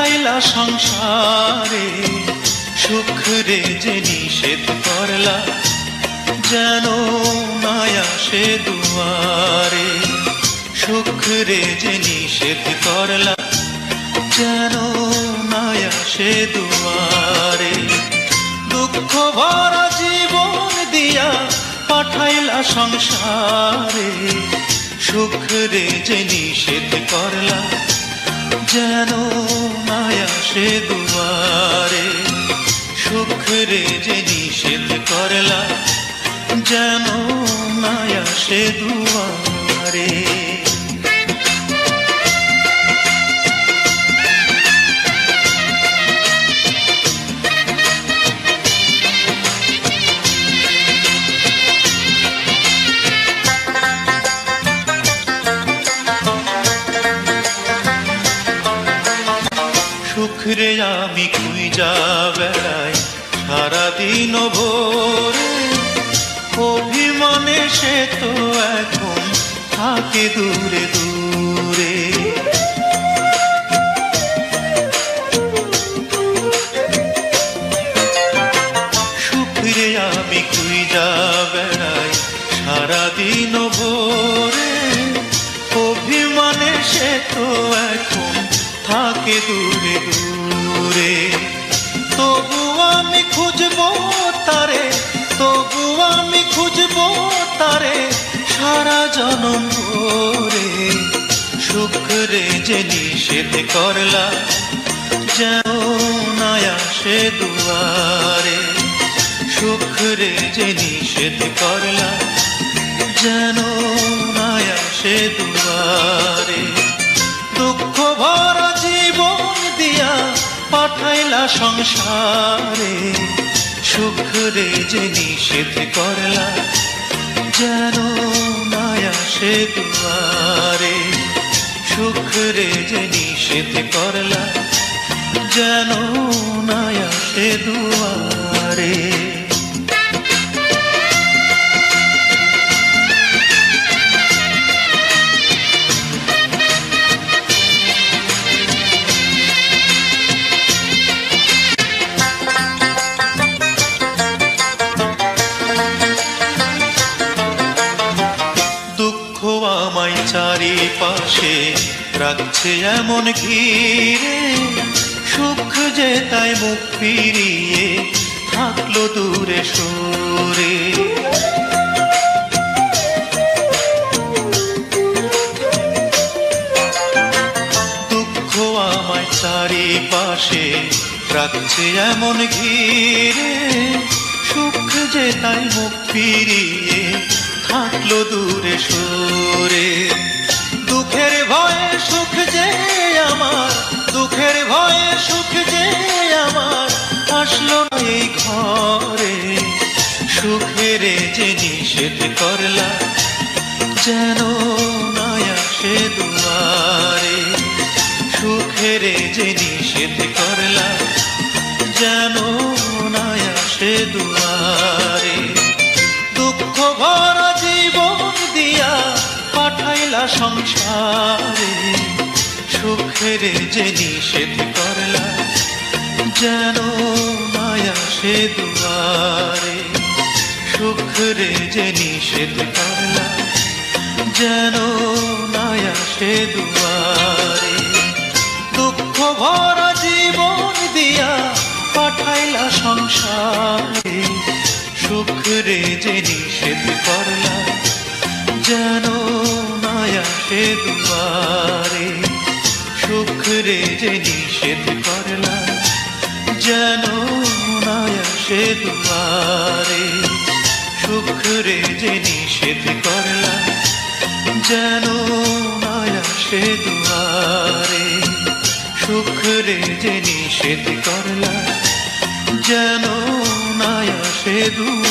পাঠাইলা সংসারে, সুখ রে যে নিষেধ করলা, যেন নাই আসে দুয়ারে। সুখ রে যে নিষেধ করলা, যেন নাই আসে দুয়ারে। দুঃখ ভরা জীবন দিয়া পাঠাইলা সংসারে, সুখ রে যে নিষেধ করলা, যেন নাই আসে দুয়ারে। সুখ রে যে নিষেধ করলা, যেন নাই আসে দুয়ারে। সুখ রে আমি খুঁজা বেড়াই সারাদিন ভোরে, অভিমানে সে তো এখন থাকে দূরে দূরে। সুখ রে আমি খুঁজা বেড়াই সারাদিন ভোরে, অভিমানে সে তো এখন থাকে দূরে দূরে। তবু আমি খুঁজবো তারে, তবু আমি খুঁজবো তারে সারা জনম ভরে। সুখ রে যে নিষেধ করলা, যেন নাই আসে দুয়ারে। সুখ রে যে নিষেধ করলা, যেন নাই আসে দুয়ারে। দুঃখ ভরা জীবন দিয়া পাঠাইলা সংসারে, সুখ রে যে নিষেধ করলা, যেন নাই আসে দুয়ারে। সুখ রে যে নিষেধ করলা, যেন নাই আসে দুয়ারে। আমায় চারিপাশে রাখছে এমন ঘিরে, সুখ যে তাই মুখ ফিরিয়ে থাকলো দূরে সরে। দুঃখ আমায় চারিপাশে রাখছে এমন ঘিরে, সুখ যে তাই মুখ ফিরিয়ে থাকলো দূরে সরে। দুঃখের ভয়ে সুখ যে আমার, দুঃখের ভয়ে সুখ যে আমার আসলো না এই ঘরে। সুখের যে নিষেধ করলা, যেন নাই আসে দুয়ারে। সুখের যে নিষেধ করলা, যেন নাই আসে দুয়ারে। দুঃখ ভরা জীবন দিয়া পাঠাইলা সংসারে, সুখের যে নিষেধ করলা, যেন নাই আসে দুয়ারে। সুখের যে নিষেধ করলা, যেন নাই আসে দুয়ারে। দুঃখ ভরা জীবন দিয়া পাঠাইলা সংসারে, সুখ রে যে নিষেধ করলা, যেন নাই আসে দুয়ারে। সুখ রে যে নিষেধ করলা, যেন নাই আসে দুয়ারে। সুখ রে যে নিষেধ করলা, যেন নাই আসে দুয়ারে। সুখ রে যে নিষেধ করলা, যেন নাই আসে দুয়ারে।